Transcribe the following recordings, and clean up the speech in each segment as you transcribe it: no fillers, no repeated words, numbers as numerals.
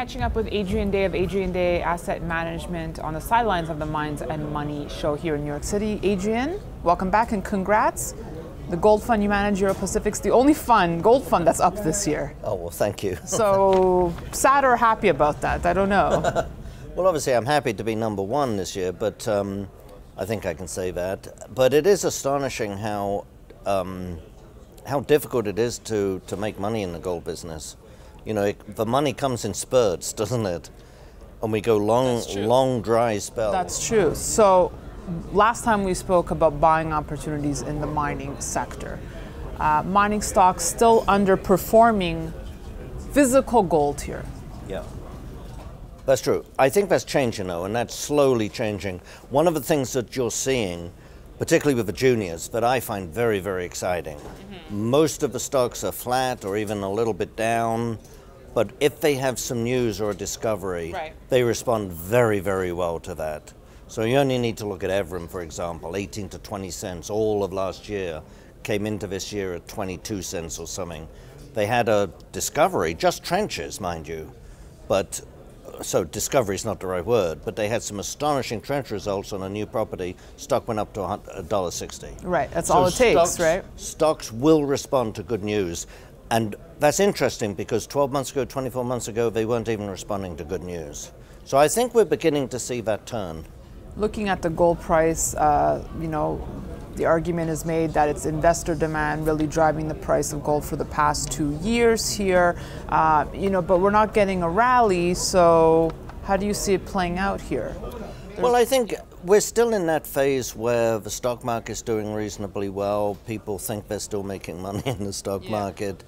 catching up with Adrian Day of Adrian Day Asset Management on the sidelines of the Minds and Money show here in New York City. Adrian, welcome back and congrats. The gold fund you manage, Euro Pacific's the only gold fund that's up this year. Oh, well, thank you. So, sad or happy about that? I don't know. Well, obviously, I'm happy to be number one this year, but I think I can say that. But it is astonishing how difficult it is to make money in the gold business. You know, the money comes in spurts, doesn't it? And we go long dry spells. That's true. So last time we spoke about buying opportunities in the mining sector. Mining stocks still underperforming physical gold here. Yeah. That's true. I think that's changing though, and that's slowly changing. One of the things that you're seeing, particularly with the juniors, that I find very, very exciting. Most of the stocks are flat or even a little bit down, but if they have some news or a discovery, they respond very, very well to that. So you only need to look at Adrian, for example, 18 to 20 cents all of last year, came into this year at 22 cents or something. They had a discovery, just trenches, mind you, but so discovery is not the right word, but they had some astonishing trench results on a new property. Stock went up to $1.60. Right, that's all it takes, right? Stocks will respond to good news. And that's interesting because 12 months ago, 24 months ago, they weren't even responding to good news. So I think we're beginning to see that turn. Looking at the gold price, you know, the argument is made that it's investor demand really driving the price of gold for the past 2 years here, you know, but we're not getting a rally, so how do you see it playing out here? Well, I think we're still in that phase where the stock market's doing reasonably well. People think they're still making money in the stock market.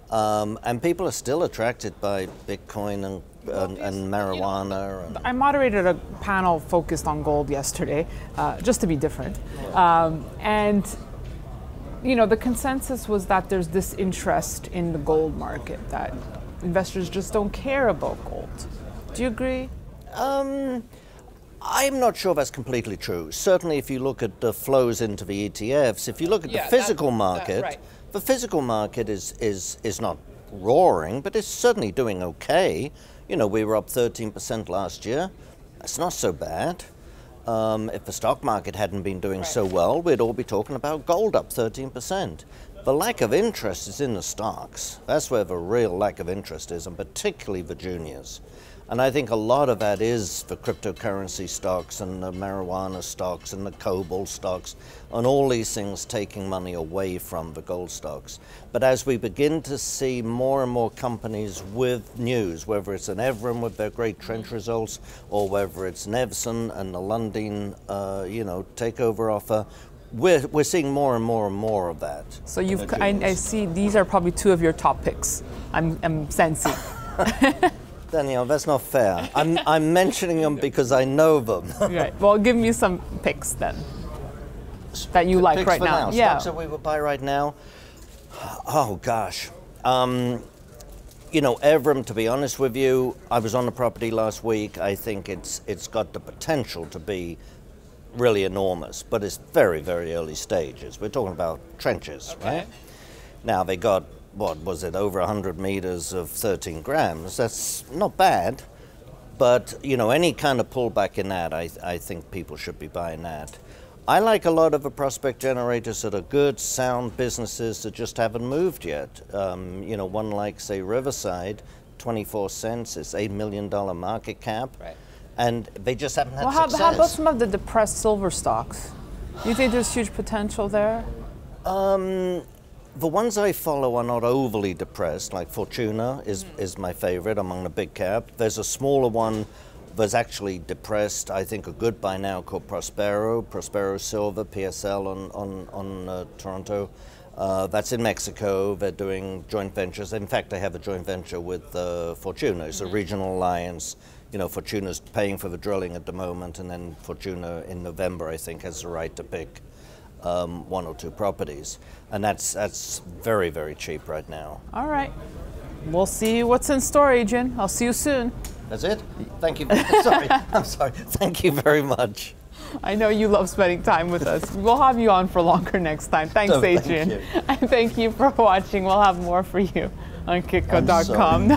And people are still attracted by Bitcoin and marijuana. You know, I moderated a panel focused on gold yesterday, just to be different. And you know, the consensus was that there's this interest in the gold market, that investors just don't care about gold. Do you agree? I'm not sure that's completely true. Certainly if you look at the flows into the ETFs, if you look at the physical market, the physical market is not roaring, but it's certainly doing okay. You know, we were up 13% last year. That's not so bad. If the stock market hadn't been doing so well, we'd all be talking about gold up 13%. The lack of interest is in the stocks. That's where the real lack of interest is, and particularly the juniors. And I think a lot of that is the cryptocurrency stocks and the marijuana stocks and the cobalt stocks and all these things taking money away from the gold stocks. But as we begin to see more and more companies with news, whether it's an Adrian with their great trench results or whether it's Nevson and the Lundin, you know, takeover offer, we're seeing more and more and more of that. So I see these are probably two of your top picks. I'm sensing. Danielle, that's not fair. I'm mentioning them because I know them. Right. Well, give me some picks then that you like right now. Yeah. Stocks that we would buy right now. Oh gosh. You know, Adrian, to be honest with you, I was on the property last week. I think it's got the potential to be really enormous, but it's very, very early stages. We're talking about trenches, right? Now they got, what was it, over 100 meters of 13 grams. That's not bad, but you know, any kind of pullback in that, I think people should be buying that. I like a lot of the prospect generators that are good, sound businesses that just haven't moved yet. You know, one like, say, Riverside, 24 cents, it's $8 million market cap. Right. And they just haven't had success. How about some of the depressed silver stocks? Do you think there's huge potential there? The ones I follow are not overly depressed, like Fortuna is my favorite among the big cap. There's a smaller one that's actually depressed, I think a good buy now, called Prospero Silver, PSL on Toronto. That's in Mexico. They're doing joint ventures. In fact, they have a joint venture with Fortuna. It's a regional alliance. You know, Fortuna's paying for the drilling at the moment, and then Fortuna in November, I think, has the right to pick one or two properties. And that's very, very cheap right now. All right. We'll see what's in store, Adrian. I'll see you soon. That's it? Thank you. I'm sorry. Thank you very much. I know you love spending time with us. We'll have you on for longer next time. Thanks, Adrian. Thank you. And thank you for watching. We'll have more for you on Kitco.com.